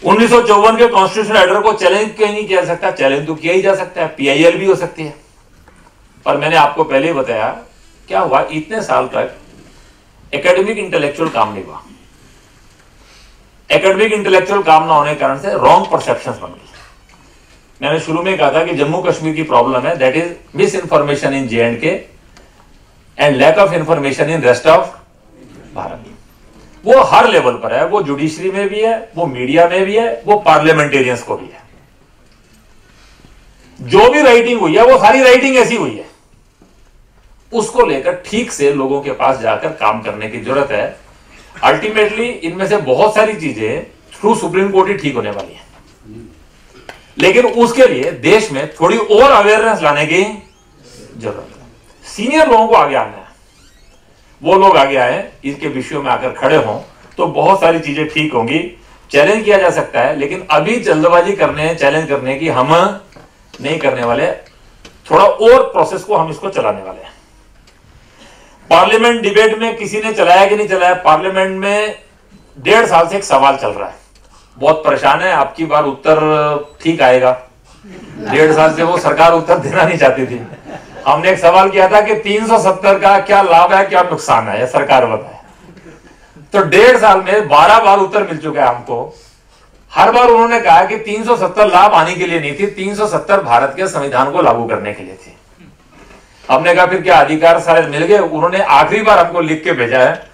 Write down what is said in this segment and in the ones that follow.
1954 के constitution order को challenge क्यों नहीं किया जा सकता? चैलेंज तो किया ही जा सकता है, PIL भी हो सकती है। पर मैंने आपको पहले ही बताया क्या हुआ, इतने साल तक एकेडमिक इंटेलेक्चुअल काम नहीं हुआ। एकेडमिक इंटेलेक्चुअल काम ना होने के कारण से रॉन्ग परसेप्शंस बन गई। मैंने शुरू में कहा था कि जम्मू कश्मीर की प्रॉब्लम है, that is miss information in J&K and lack of information in rest of Bharat. वो हर लेवल पर है, वो जुडिशरी में भी है, वो मीडिया में भी है, वो पार्लियामेंटेरियंस को भी है। जो भी राइटिंग हुई है वो सारी राइटिंग ऐसी हुई है, उसको लेकर ठीक से लोगों के पास जाकर काम करने की जरूरत है। अल्टीमेटली इनमें से बहुत सारी चीजें थ्रू सुप्रीम कोर्ट ही ठीक होने वाली है, लेकिन उसके लिए देश में थोड़ी और अवेयरनेस लाने की जरूरत है। सीनियर लोगों को आगे आना है, वो लोग आगे आए, इसके विषयों में आकर खड़े हों तो बहुत सारी चीजें ठीक होंगी। चैलेंज किया जा सकता है, लेकिन अभी जल्दबाजी करने चैलेंज करने की हम नहीं करने वाले, थोड़ा और प्रोसेस को हम इसको चलाने वाले हैं। पार्लियामेंट डिबेट में किसी ने चलाया कि नहीं चलाया, पार्लियामेंट में 1.5 साल से एक सवाल चल रहा है, बहुत परेशान है, आपकी बार उत्तर ठीक आएगा। 1.5 साल से वो सरकार उत्तर देना नहीं चाहती थी। हमने एक सवाल किया था कि 370 का क्या लाभ है क्या नुकसान है, सरकार बताए। तो 1.5 साल में 12 बार उत्तर मिल चुका है हमको। हर बार उन्होंने कहा कि 370 लाभ आने के लिए नहीं थी, 370 भारत के संविधान को लागू करने के लिए थी। हमने कहा फिर क्या अधिकार सारे मिल गए? उन्होंने आखिरी बार हमको लिख के भेजा है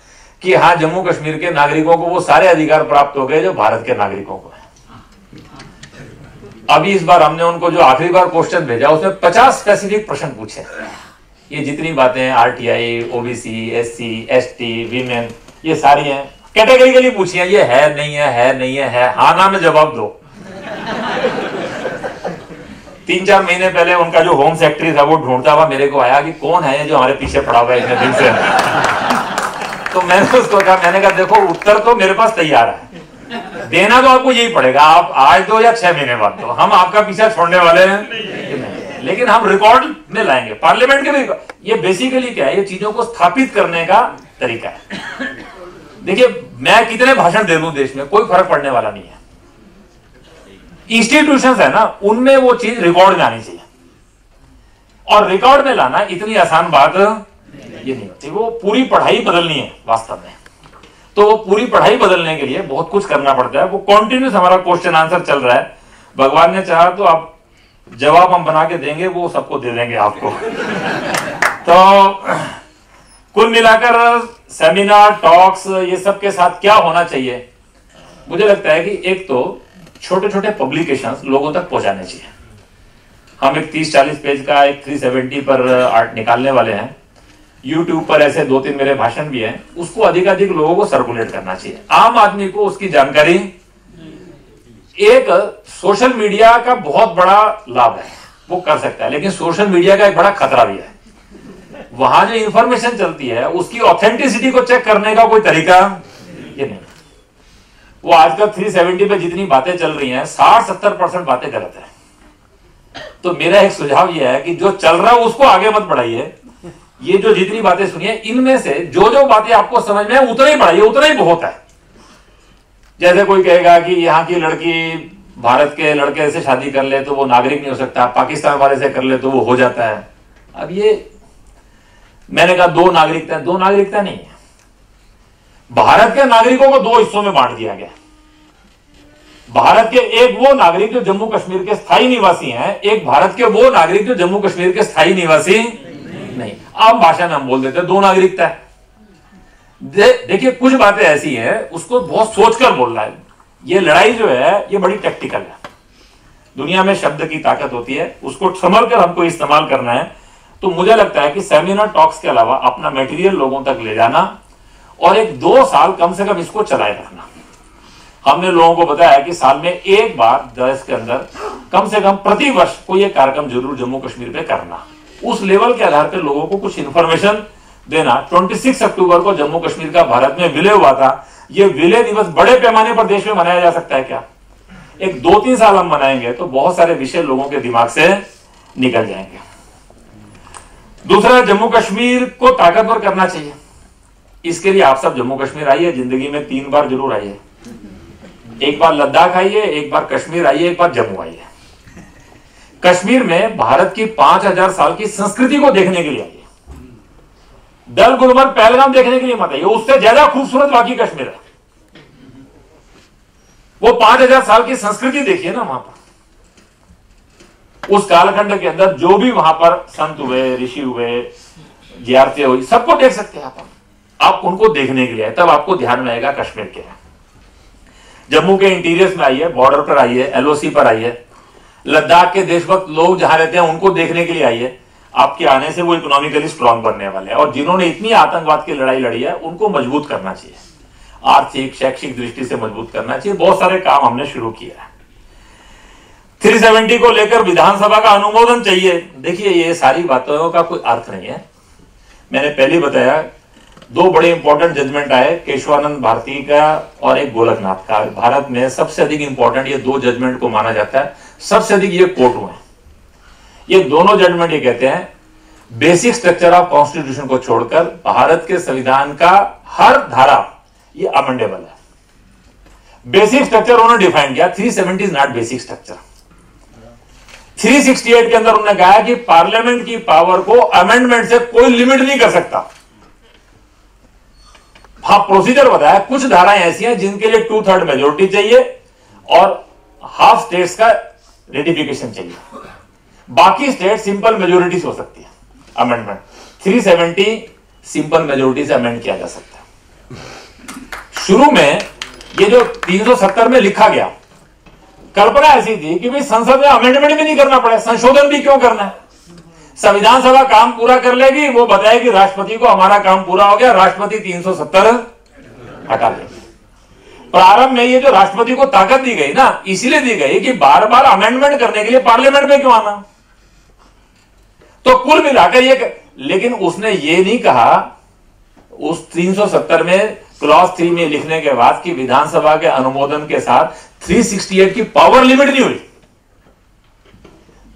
कि हाँ, जम्मू कश्मीर के नागरिकों को वो सारे अधिकार प्राप्त हो गए जो भारत के नागरिकों को है। अभी इस बार हमने उनको जो आखिरी बार क्वेश्चन भेजा उसमें 50 स्पेसिफिक प्रश्न पूछे। ये जितनी बातें हैं, RTI, OBC, SC, ST, women, ये सारी हैं, कैटेगरिकली पूछी हैं। ये है नहीं है नहीं है, हाँ ना में जवाब दो। 3-4 महीने पहले उनका जो होम सेक्रेटरी था वो ढूंढता हुआ मेरे को आया कि कौन है जो हमारे पीछे पड़ा हुआ है इतने दिन से। तो मैंने उसको कहा, मैंने कहा देखो उत्तर तो मेरे पास तैयार है, देना तो आपको यही पड़ेगा, आप आज दो या 6 महीने बाद दो, हम आपका पीछा छोड़ने वाले हैं, लेकिन हम रिकॉर्ड में लाएंगे। पार्लियामेंट के भी ये बेसिकली क्या है, ये चीजों को स्थापित करने का तरीका है। देखिए मैं कितने भाषण दे दूं देश में, कोई फर्क पड़ने वाला नहीं है। इंस्टीट्यूशंस है ना, उनमें वो चीज रिकॉर्ड में आनी चाहिए, और रिकॉर्ड में लाना इतनी आसान बात ये नहीं होती। वो पूरी पढ़ाई बदलनी है वास्तव में, तो वो पूरी पढ़ाई बदलने के लिए बहुत कुछ करना पड़ता है। वो कॉन्टिन्यूस हमारा क्वेश्चन आंसर चल रहा है। भगवान ने चाहा तो आप जवाब हम बना के देंगे, वो सबको दे देंगे आपको। तो कुल मिलाकर सेमिनार, टॉक्स, ये सब के साथ क्या होना चाहिए, मुझे लगता है कि एक तो छोटे छोटे पब्लिकेशंस लोगों तक पहुंचाने चाहिए। हम एक 30-40 पेज का एक 370 पर आर्ट निकालने वाले हैं। YouTube पर ऐसे 2-3 मेरे भाषण भी हैं, उसको अधिकाधिक लोगों को सर्कुलेट करना चाहिए, आम आदमी को उसकी जानकारी। एक सोशल मीडिया का बहुत बड़ा लाभ है, वो कर सकता है, लेकिन सोशल मीडिया का एक बड़ा खतरा भी है। वहां जो इंफॉर्मेशन चलती है उसकी ऑथेंटिसिटी को चेक करने का कोई तरीका ये नहीं। वो आजकल 370 पे जितनी बातें चल रही हैं, 60-70% बातें गलत है। तो मेरा एक सुझाव यह है कि जो चल रहा है उसको आगे मत बढ़ाइए। ये जो जितनी बातें सुनिए, इनमें से जो जो बातें आपको समझ में उतना ही बढ़ाइए, उतना ही बहुत है। जैसे कोई कहेगा कि यहाँ की लड़की भारत के लड़के से शादी कर ले तो वो नागरिक नहीं हो सकता, पाकिस्तान वाले से कर ले तो वो हो जाता है। अब ये मैंने कहा दो नागरिकता नहीं है। भारत के नागरिकों को 2 हिस्सों में बांट दिया गया। भारत के एक वो नागरिक जो जम्मू कश्मीर के स्थायी निवासी हैं, एक भारत के वो नागरिक जो जम्मू कश्मीर के स्थायी निवासी नहीं। आम भाषा में हम बोल देते हैं 2 नागरिकता है। देखिए कुछ बातें ऐसी हैं, उसको बहुत सोचकर बोलना है। ये लड़ाई जो है ये बड़ी टेक्टिकल है। दुनिया में शब्द की ताकत होती है, उसको संभल कर हमको इस्तेमाल करना है। तो मुझे लगता है कि सेमिनार, टॉक्स के अलावा अपना मटेरियल लोगों तक ले जाना और एक 2 साल कम से कम इसको चलाए रखना। हमने लोगों को बताया कि साल में एक बार देश के अंदर कम से कम प्रति वर्ष कोई एक कार्यक्रम जरूर जम्मू कश्मीर पे करना। उस लेवल के आधार पर लोगों को कुछ इंफॉर्मेशन देना। 26 अक्टूबर को जम्मू कश्मीर का भारत में विलय हुआ था। यह विलय दिवस बड़े पैमाने पर देश में मनाया जा सकता है क्या? एक 2-3 साल हम मनाएंगे तो बहुत सारे विषय लोगों के दिमाग से निकल जाएंगे। दूसरा, जम्मू कश्मीर को ताकतवर करना चाहिए। इसके लिए आप सब जम्मू कश्मीर आइए, जिंदगी में 3 बार जरूर आइए। एक बार लद्दाख आइए, एक बार कश्मीर आइए, एक बार जम्मू आइए। कश्मीर में भारत की 5000 साल की संस्कृति को देखने के लिए आइए। दल, गुलमर्ग, पहलगाम देखने के लिए मत आइए, उससे ज्यादा खूबसूरत बाकी कश्मीर है। वो 5000 साल की संस्कृति देखिए ना वहां पर। उस कालखंड के अंदर जो भी वहां पर संत हुए, ऋषि हुए, जियारतें हुई, सबको देख सकते हैं आप उनको देखने के लिए, तब आपको ध्यान में आएगा कश्मीर के। जम्मू के इंटीरियर्स में आइए, बॉर्डर पर आइए, एलओसी पर आइए, लद्दाख के देशभक्त लोग जहां रहते हैं उनको देखने के लिए आइए। आपके आने से वो इकोनॉमिकली स्ट्रांग बनने वाले हैं, और जिन्होंने इतनी आतंकवाद की लड़ाई लड़ी है उनको मजबूत करना चाहिए, आर्थिक शैक्षिक दृष्टि से मजबूत करना चाहिए। बहुत सारे काम हमने शुरू किया है। 370 को लेकर विधानसभा का अनुमोदन चाहिए। देखिए, ये सारी बातों का कोई अर्थ नहीं है। मैंने पहले बताया, दो बड़े इंपॉर्टेंट जजमेंट आए, केशवानंद भारती का और एक गोलकनाथ का। भारत में सबसे अधिक इंपॉर्टेंट ये दो जजमेंट को माना जाता है, सबसे अधिक ये कोर्ट हुए। ये दोनों जजमेंट ये कहते हैं, बेसिक स्ट्रक्चर ऑफ कॉन्स्टिट्यूशन को छोड़कर भारत के संविधान का हर धारा ये अमेंडेबल है। बेसिक स्ट्रक्चर उन्होंने डिफाइन किया, 370 इज नॉट बेसिक स्ट्रक्चर। 368 के अंदर उन्होंने कहा कि पार्लियामेंट की पावर को अमेंडमेंट से कोई लिमिट नहीं कर सकता। हाँ, प्रोसीजर बताया, कुछ धाराएं ऐसी हैं जिनके लिए 2/3 मेजोरिटी चाहिए और हाफ स्टेट्स का रेटिफिकेशन चाहिए। बाकी स्टेट सिंपल मेजोरिटी से हो सकती है अमेंडमेंट। 370 सिंपल मेजोरिटी से अमेंड किया जा सकता है। शुरू में ये जो 370 में लिखा गया, कल्पना ऐसी थी कि भाई संसद में अमेंडमेंट भी नहीं करना पड़े, संशोधन भी क्यों करना है, संविधान सभा काम पूरा कर लेगी, वो बताएगी राष्ट्रपति को हमारा काम पूरा हो गया, राष्ट्रपति 370 हटा देंगे। प्रारंभ में ये जो राष्ट्रपति को ताकत दी गई ना, इसलिए दी गई कि बार बार अमेंडमेंट करने के लिए पार्लियामेंट में क्यों आना। तो कुल मिलाकर ये, लेकिन उसने ये नहीं कहा उस 370 में क्लॉज 3 में लिखने के बाद कि विधानसभा के अनुमोदन के साथ 368 की पावर लिमिट नहीं हुई।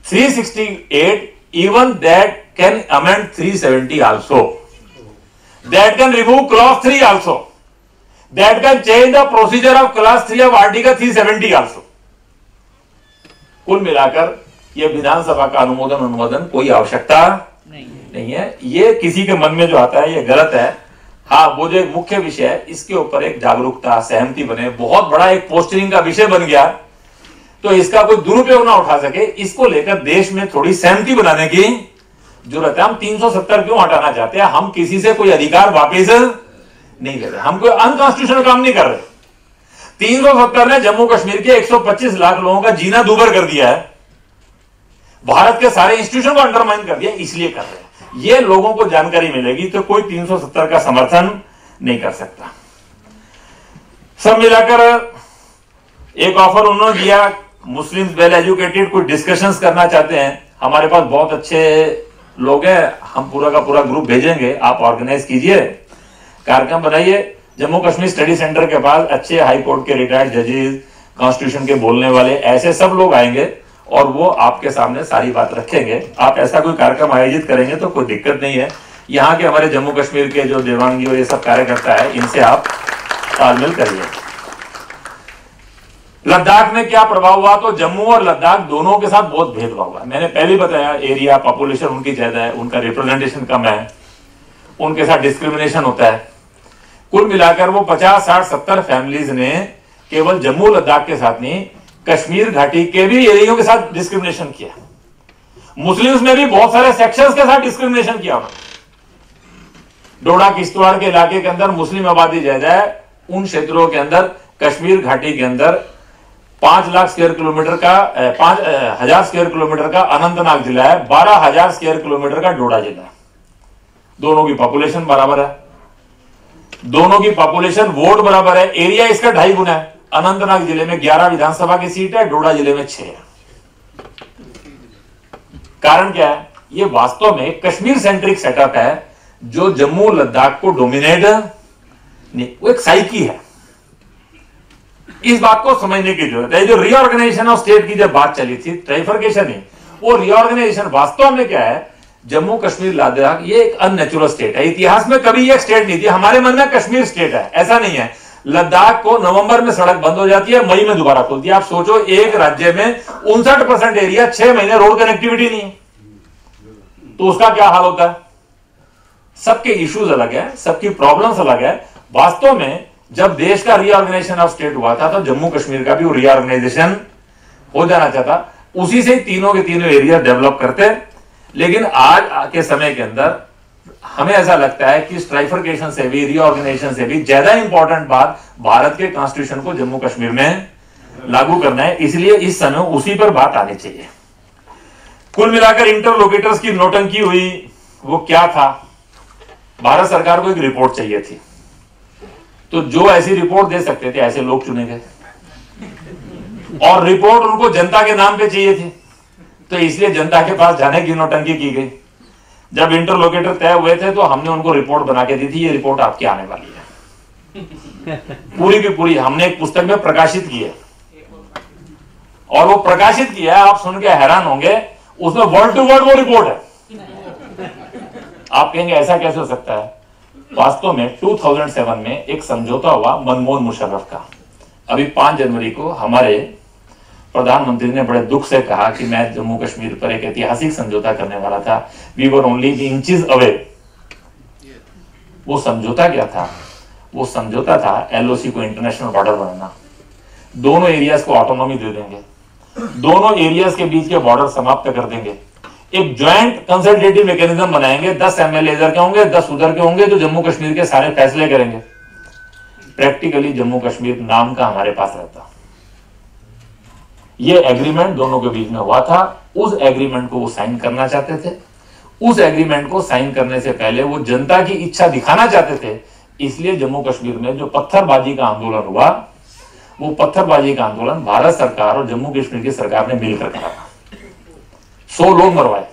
368 even that can amend 370 also, that can remove clause 3 also, that can change the procedure of clause 3 of article 370 also। कुल मिलाकर ये विधानसभा का अनुमोदन कोई आवश्यकता नहीं है। ये किसी के मन में जो आता है ये गलत है। हाँ, वो जो एक मुख्य विषय है, इसके ऊपर एक जागरूकता, सहमति बने, बहुत बड़ा एक पोस्टरिंग का विषय बन गया, तो इसका कोई दुरुपयोग ना उठा सके, इसको लेकर देश में थोड़ी सहमति बनाने की जरूरत है। हम 370 क्यों हटाना चाहते हैं? हम किसी से कोई अधिकार वापस नहीं ले रहे, हम कोई अनकॉन्स्टिट्यूशनल काम नहीं कर रहे। 370 ने जम्मू कश्मीर के 125 लाख लोगों का जीना दूभर कर दिया है, भारत के सारे इंस्टीट्यूशन को अंडरमाइन कर दिया, इसलिए कर रहे हैं। ये लोगों को जानकारी मिलेगी तो कोई 370 का समर्थन नहीं कर सकता। सब मिलाकर एक ऑफर उन्होंने दिया, मुस्लिम्स वेल एजुकेटेड कोई डिस्कशंस करना चाहते हैं, हमारे पास बहुत अच्छे लोग हैं, हम पूरा का पूरा ग्रुप भेजेंगे, आप ऑर्गेनाइज कीजिए, कार्यक्रम बनाइए। जम्मू कश्मीर स्टडी सेंटर के पास अच्छे हाई कोर्ट के रिटायर्ड जजेस, कॉन्स्टिट्यूशन के बोलने वाले, ऐसे सब लोग आएंगे और वो आपके सामने सारी बात रखेंगे। आप ऐसा कोई कार्यक्रम आयोजित करेंगे तो कोई दिक्कत नहीं है। यहाँ के हमारे जम्मू कश्मीर के जो देवांगी और ये सब कार्यकर्ता है, इनसे आप तालमेल करिए। लद्दाख में क्या प्रभाव हुआ? तो जम्मू और लद्दाख दोनों के साथ बहुत भेदभाव हुआ। मैंने पहले बताया, एरिया पॉपुलेशन उनकी ज्यादा है, उनका रिप्रेजेंटेशन कम है, उनके साथ डिस्क्रिमिनेशन होता है। कुल मिलाकर वो 50, 60, 70 फैमिलीज ने केवल जम्मू लद्दाख के साथ नहीं, कश्मीर घाटी के भी एरियो के साथ डिस्क्रिमिनेशन किया। मुस्लिम्स में भी बहुत सारे सेक्शंस के साथ डिस्क्रिमिनेशन किया उन्होंने। डोडा किश्तवाड़ के इलाके के अंदर मुस्लिम आबादी ज्यादा है, उन क्षेत्रों के अंदर कश्मीर घाटी के अंदर 5 लाख स्क्वायर किलोमीटर का 5,000 स्क्वायर किलोमीटर का अनंतनाग जिला है, 12,000 स्क्वायर किलोमीटर का डोडा जिला है। दोनों की पॉपुलेशन बराबर है, दोनों की पॉपुलेशन वोट बराबर है, एरिया इसका 2.5 गुना है। अनंतनाग जिले में 11 विधानसभा की सीट है, डोडा जिले में 6 है। कारण क्या है? ये वास्तव में कश्मीर सेंट्रिक सेटअप है जो जम्मू लद्दाख को डोमिनेट नहीं, वो एक साइकी है। इस बात को समझने की जरूरत है। जो रीऑर्गेनाइजेशन ऑफ स्टेट की जब बात चली थी, ट्राइफर्केशन नहीं, वो रीऑर्गेनाइजेशन वास्तव में क्या है? जम्मू कश्मीर लद्दाख ये एक अननेचुरल स्टेट है। इतिहास में कभी एक स्टेट नहीं थी। हमारे मन में कश्मीर स्टेट है, ऐसा नहीं है। लद्दाख को नवंबर में सड़क बंद हो जाती है, मई में दोबारा खुलती है। आप सोचो, एक राज्य में 59% एरिया 6 महीने रोड कनेक्टिविटी नहीं है, तो उसका क्या हाल होता है। सबके इश्यूज अलग है, सबकी प्रॉब्लम्स अलग है। वास्तव में जब देश का रीऑर्गेनाइजेशन ऑफ स्टेट हुआ था तो जम्मू कश्मीर का भी वो रीऑर्गेनाइजेशन हो जाना चाहता, उसी से तीनों के तीनों एरिया डेवलप करते। लेकिन आज के समय के अंदर हमें ऐसा लगता है कि ट्राइफर्केशन से भी, रीऑर्गेनाइजेशन से भी ज्यादा इंपॉर्टेंट बात भारत के कॉन्स्टिट्यूशन को जम्मू कश्मीर में लागू करना है। इसलिए इस समय उसी पर बात आनी चाहिए। कुल मिलाकर इंटरलोकेटर्स की नौटंकी हुई, वो क्या था, भारत सरकार को एक रिपोर्ट चाहिए थी, तो जो ऐसी रिपोर्ट दे सकते थे ऐसे लोग चुने गए, और रिपोर्ट उनको जनता के नाम पे चाहिए थी, तो इसलिए जनता के पास जाने की नौटंकी की गई। जब इंटरलोकेटर तय हुए थे तो हमने उनको रिपोर्ट बना के दी थी, ये रिपोर्ट आपकी आने वाली है, पूरी की पूरी हमने एक पुस्तक में प्रकाशित की है, और वो प्रकाशित किया है, आप सुन के हैरान होंगे, उसमें वर्ड टू वर्ड वो रिपोर्ट है। आप कहेंगे ऐसा कैसे हो सकता है। वास्तव में 2007 में एक समझौता हुआ मनमोहन मुशर्रफ का। अभी 5 जनवरी को हमारे प्रधानमंत्री ने बड़े दुख से कहा कि मैं जम्मू कश्मीर पर एक ऐतिहासिक समझौता करने वाला था, we were only inches away. वो समझौता क्या था, वो समझौता था एलओसी को इंटरनेशनल बॉर्डर बनाना, दोनों एरियाज को ऑटोनॉमी दे देंगे, दोनों एरियाज के बीच के बॉर्डर समाप्त कर देंगे, एक ज्वाइंट कंसल्टेटिव मैकेनिज्म बनाएंगे, 10 एमएलए इधर के होंगे, 10 उधर के होंगे, जो जम्मू कश्मीर के सारे फैसले करेंगे। प्रैक्टिकली जम्मू कश्मीर नाम का हमारे पास रहता। ये एग्रीमेंट दोनों के बीच में हुआ था, उस एग्रीमेंट को वो साइन करना चाहते थे। उस एग्रीमेंट को साइन करने से पहले वो जनता की इच्छा दिखाना चाहते थे, इसलिए जम्मू कश्मीर में जो पत्थरबाजी का आंदोलन हुआ, वो पत्थरबाजी का आंदोलन भारत सरकार और जम्मू कश्मीर की सरकार ने मिलकर करा। 100 लोग मरवाए,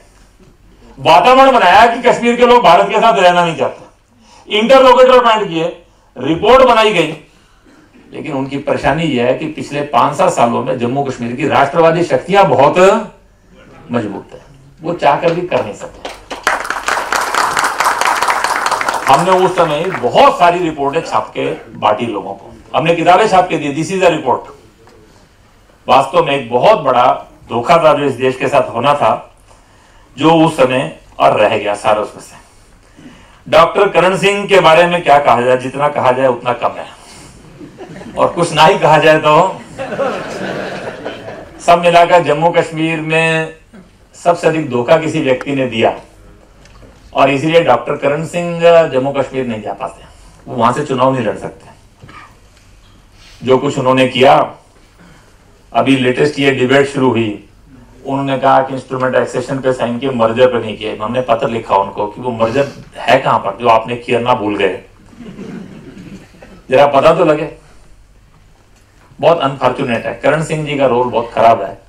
वातावरण बनाया कि कश्मीर के लोग भारत के साथ रहना नहीं चाहते, इंटरलोकेटर अपॉइंट किए, रिपोर्ट बनाई गई। लेकिन उनकी परेशानी यह है कि पिछले 5-7 सालों में जम्मू कश्मीर की राष्ट्रवादी शक्तियां बहुत मजबूत है, वो चाहकर भी कर नहीं सकते। हमने उस समय बहुत सारी रिपोर्टें छाप के बांटी लोगों को, हमने किताबें छाप के दी, दिस इज अ रिपोर्ट। वास्तव में एक बहुत बड़ा धोखा था जो इस देश के साथ होना था, जो उस समय और रह गया सारा उसमें से। डॉक्टर करण सिंह के बारे में क्या कहा जाए, जितना कहा जाए उतना कम है, और कुछ ना ही कहा जाए तो सब मिलाकर जम्मू कश्मीर में सबसे अधिक धोखा किसी व्यक्ति ने दिया, और इसलिए डॉक्टर करण सिंह जम्मू कश्मीर नहीं जा पाते, वो वहां से चुनाव नहीं लड़ सकते। जो कुछ उन्होंने किया, अभी लेटेस्ट ये डिबेट शुरू हुई, उन्होंने कहा कि इंस्ट्रूमेंट एक्सेशन पे साइन किए, मर्जर पे नहीं किए। हमने पत्र लिखा उनको कि वो मर्जर है कहां पर जो आपने किया ना भूल गए, जरा पता तो लगे। बहुत अनफॉर्चुनेट है, करण सिंह जी का रोल बहुत खराब है,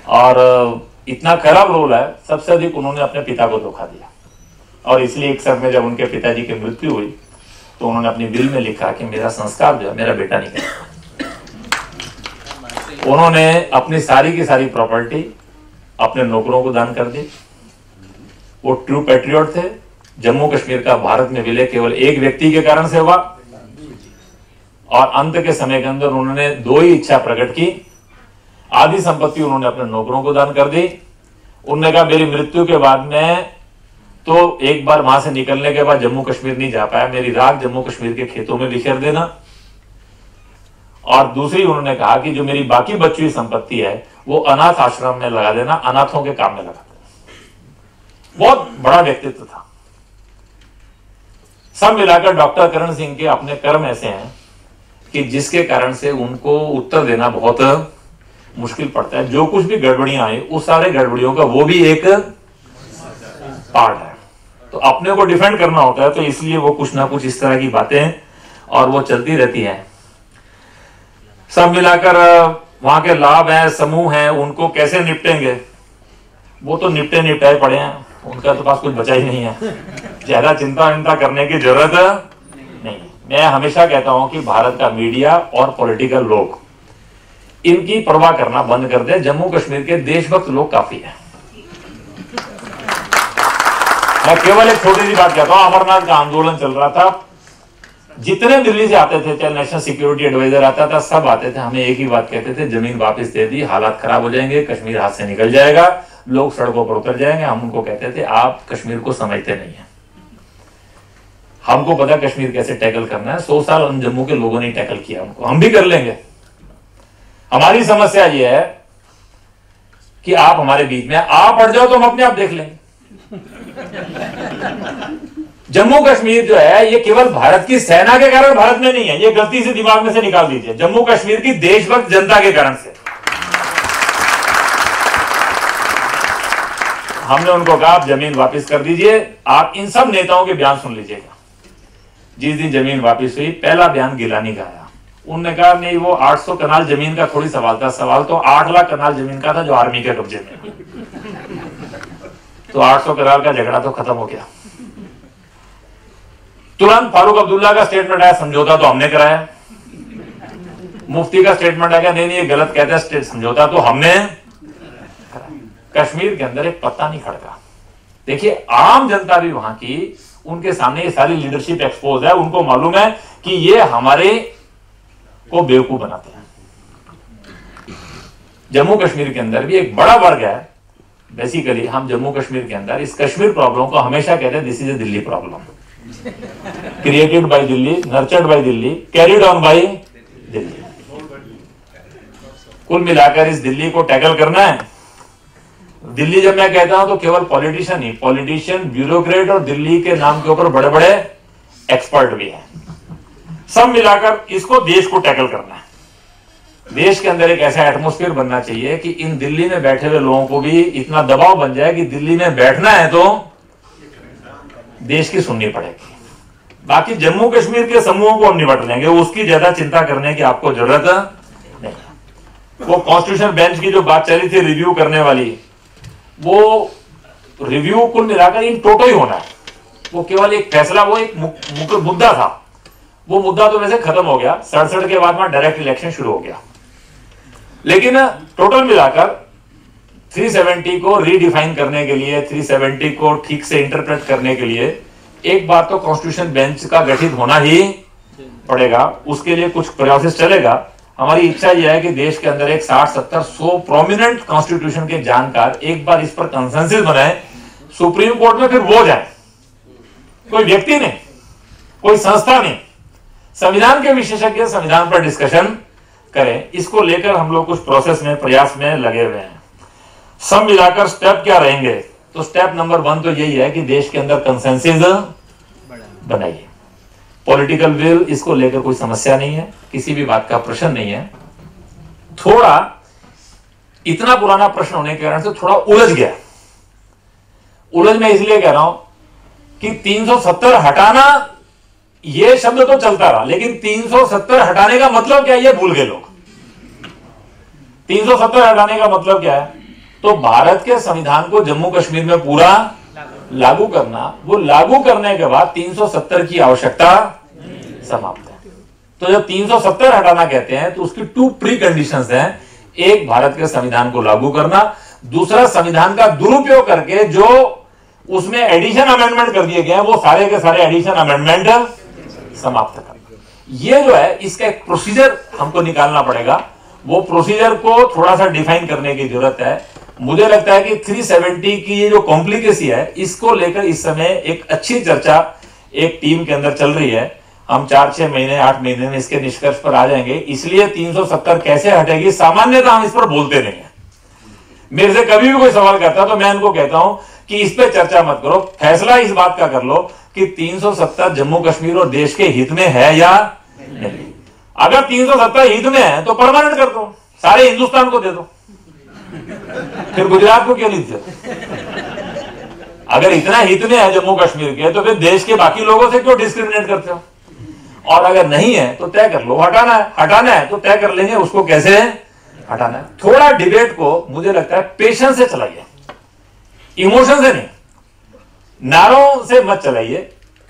और इतना खराब रोल है, सबसे अधिक उन्होंने अपने पिता को धोखा दिया। और इसलिए एक समय जब उनके पिताजी की मृत्यु हुई तो उन्होंने अपनी विल में लिखा कि मेरा संस्कार जो है मेरा बेटा नहीं करेगा। उन्होंने अपनी सारी की सारी प्रॉपर्टी अपने नौकरों को दान कर दी। वो ट्रू पैट्रियट थे। जम्मू कश्मीर का भारत में विलय केवल एक व्यक्ति के कारण से हुआ, और अंत के समय के अंदर उन्होंने 2 ही इच्छा प्रकट की। आधी संपत्ति उन्होंने अपने नौकरों को दान कर दी। उन्होंने कहा मेरी मृत्यु के बाद में तो एक बार वहां से निकलने के बाद जम्मू कश्मीर नहीं जा पाया, मेरी राख जम्मू कश्मीर के खेतों में बिखेर देना। और दूसरी उन्होंने कहा कि जो मेरी बाकी बची हुई संपत्ति है वो अनाथ आश्रम में लगा देना, अनाथों के काम में लगा देना। बहुत बड़ा व्यक्तित्व था। सब मिलाकर डॉक्टर करण सिंह के अपने कर्म ऐसे हैं कि जिसके कारण से उनको उत्तर देना बहुत मुश्किल पड़ता है। जो कुछ भी गड़बड़ियां आई, उस सारे गड़बड़ियों का वो भी एक पार्ट है। तो अपने को डिफेंड करना होता है, तो इसलिए वो कुछ ना कुछ इस तरह की बातें और वो चलती रहती हैं। सब मिलाकर वहां के लाभ हैं, समूह हैं, उनको कैसे निपटेंगे, वो तो निपटे निपटाए पड़े हैं, उनका तो पास कुछ बचा ही नहीं है। ज्यादा चिंता करने की जरूरत नहीं। मैं हमेशा कहता हूं कि भारत का मीडिया और पॉलिटिकल लोग इनकी परवाह करना बंद कर दे। जम्मू कश्मीर के देशभक्त लोग काफी है। मैं केवल एक छोटी सी बात कहता हूं, अमरनाथ का आंदोलन चल रहा था, जितने दिल्ली से आते थे, चाहे नेशनल सिक्योरिटी एडवाइजर आता था, सब आते थे, हमें एक ही बात कहते थे, जमीन वापस दे दी, हालात खराब हो जाएंगे, कश्मीर हाथ से निकल जाएगा, लोग सड़कों पर उतर जाएंगे। हम उनको कहते थे आप कश्मीर को समझते नहीं है, हमको पता कश्मीर कैसे टैकल करना है। 100 साल उन जम्मू के लोगों ने टैकल किया उनको, हम भी कर लेंगे। हमारी समस्या यह है कि आप हमारे बीच में आप हट जाओ तो हम अपने आप देख लेंगे। जम्मू कश्मीर जो है ये केवल भारत की सेना के कारण भारत में नहीं है, ये गलती से दिमाग में से निकाल दीजिए। जम्मू कश्मीर की देशभक्त जनता के कारण से हमने उनको कहा आप जमीन वापस कर दीजिए। आप इन सब नेताओं के बयान सुन लीजिएगा। जिस दिन जमीन वापस हुई, पहला बयान गिलानी का आया। उन्होंने कहा नहीं, वो 800 कनाल जमीन का थोड़ी सवाल था, सवाल तो 8 लाख कनाल जमीन का था जो आर्मी के कब्जे में। तो 800 कनाल का झगड़ा तो खत्म हो गया। तुरंत फारूक अब्दुल्ला का स्टेटमेंट आया, समझौता तो हमने कराया। मुफ्ती का स्टेटमेंट आया, नहीं ये गलत कहता है, समझौता तो हमने। कश्मीर के अंदर एक पत्ता नहीं खड़का। देखिए आम जनता भी वहां की, उनके सामने ये सारी लीडरशिप एक्सपोज है। उनको मालूम है कि ये हमारे को बेवकूफ बनाते हैं। जम्मू कश्मीर के अंदर भी एक बड़ा वर्ग है। बेसिकली हम जम्मू कश्मीर के अंदर इस कश्मीर प्रॉब्लम को हमेशा कहते हैं this is a Delhi problem, created by Delhi, nurtured by Delhi, carried on by Delhi. कुल मिलाकर इस दिल्ली को टैकल करना है। दिल्ली जब मैं कहता हूं तो केवल पॉलिटिशियन ही, पॉलिटिशियन, ब्यूरोक्रेट और दिल्ली के नाम के ऊपर बड़े बड़े एक्सपर्ट भी हैं। सब मिलाकर इसको देश को टैकल करना है। देश के अंदर एक ऐसा एटमॉस्फेयर बनना चाहिए कि इन दिल्ली में बैठे हुए लोगों को भी इतना दबाव बन जाए कि दिल्ली में बैठना है तो देश की सुननी पड़ेगी। बाकी जम्मू कश्मीर के समूहों को हम निपट लेंगे, उसकी ज्यादा चिंता करने की आपको जरूरत नहीं। वो कॉन्स्टिट्यूशन बेंच की जो बात चली थी रिव्यू करने वाली, वो रिव्यू कुल मिलाकर इन टोटो ही होना है। वो केवल एक फैसला, वो एक मुद्दा था। वो मुद्दा तो वैसे खत्म हो गया, 67 के बाद में डायरेक्ट इलेक्शन शुरू हो गया। लेकिन टोटल मिलाकर 370 को रीडिफाइन करने के लिए, 370 को ठीक से इंटरप्रेट करने के लिए एक बार तो कॉन्स्टिट्यूशन बेंच का गठित होना ही पड़ेगा। उसके लिए कुछ प्रोसेस चलेगा। हमारी इच्छा यह है कि देश के अंदर एक 60-70-100 प्रोमिनेंट कॉन्स्टिट्यूशन के जानकार एक बार इस पर कंसेंसस बनाए, सुप्रीम कोर्ट में फिर वो जाए। कोई व्यक्ति नहीं, कोई संस्था नहीं, संविधान के विशेषज्ञ संविधान पर डिस्कशन करें। इसको लेकर हम लोग कुछ प्रोसेस में, प्रयास में लगे हुए हैं। सब मिलाकर स्टेप क्या रहेंगे? तो स्टेप नंबर 1 तो यही है कि देश के अंदर कंसेंसस बनाइए। पॉलिटिकल विल, इसको लेकर कोई समस्या नहीं है, किसी भी बात का प्रश्न नहीं है। थोड़ा इतना पुराना प्रश्न होने के कारण से थोड़ा उलझ गया। उलझ मैं इसलिए कह रहा हूं कि 370 हटाना, ये शब्द तो चलता रहा, लेकिन 370 हटाने का मतलब क्या है ये भूल गए लोग। 370 हटाने का मतलब क्या है? तो भारत के संविधान को जम्मू कश्मीर में पूरा लागू करना। वो लागू करने के बाद 370 की आवश्यकता समाप्त है। तो जब 370 हटाना कहते हैं तो उसकी 2 प्री कंडीशंस हैं। एक, भारत के संविधान को लागू करना। दूसरा, संविधान का दुरुपयोग करके जो उसमें एडिशन अमेंडमेंट कर दिए गए हैं वो सारे के सारे एडिशन अमेंडमेंट समाप्त करना। ये जो है इसका एक प्रोसीजर हमको निकालना पड़ेगा। वो प्रोसीजर को थोड़ा सा डिफाइन करने की जरूरत है। मुझे लगता है कि 370 की ये जो कॉम्प्लिकेसी है, इसको लेकर इस समय एक अच्छी चर्चा एक टीम के अंदर चल रही है। हम 4-6 महीने 8 महीने में इसके निष्कर्ष पर आ जाएंगे। इसलिए 370 कैसे हटेगी, सामान्यतः हम इस पर बोलते नहीं है। मेरे से कभी भी कोई सवाल करता तो मैं इनको कहता हूं कि इस पे चर्चा मत करो, फैसला इस बात का कर लो कि 370 जम्मू कश्मीर और देश के हित में है या नहीं। अगर 370 हित में है तो परमानेंट कर दो, सारे हिंदुस्तान को दे दो, फिर गुजरात को क्यों नहीं दे? अगर इतना हित में है जम्मू कश्मीर के तो फिर देश के बाकी लोगों से क्यों डिस्क्रिमिनेट करते हो? और अगर नहीं है तो तय कर लो, हटाना है तो तय कर लेंगे उसको कैसे हटाना है। थोड़ा डिबेट को मुझे लगता है पेशेंस से चलाइए, इमोशन से नहीं, नारों से मत चलाइए,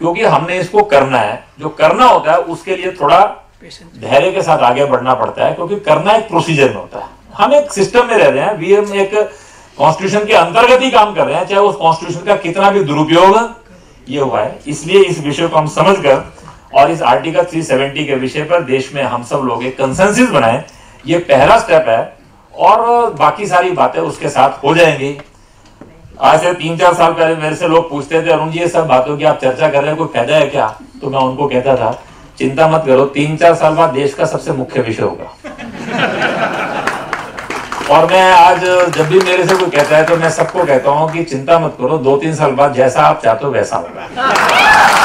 क्योंकि हमने इसको करना है। जो करना होता है उसके लिए थोड़ा धैर्य के साथ आगे बढ़ना पड़ता है, क्योंकि करना एक प्रोसीजर में होता है। हम एक सिस्टम में रह रहे हैं, वी हम एक कॉन्स्टिट्यूशन के अंतर्गत ही काम कर रहे हैं, चाहे उस कॉन्स्टिट्यूशन का कितना भी दुरुपयोग ये हुआ है। इसलिए इस विषय को हम समझकर और इस आर्टिकल 370 के विषय पर देश में हम सब लोग एक कंसेंसस बनाएं, ये पहला स्टेप है और बाकी सारी बातें उसके साथ हो जाएंगी। आज से 3-4 साल पहले मेरे से लोग पूछते थे, अरुण जी ये सब बातों की आप चर्चा कर रहे हैं, कोई फायदा है क्या? तो मैं उनको कहता था चिंता मत करो, 3-4 साल बाद देश का सबसे मुख्य विषय होगा। और मैं आज जब भी मेरे से कोई कहता है तो मैं सबको कहता हूं कि चिंता मत करो, 2-3 साल बाद जैसा आप चाहते हो वैसा होगा।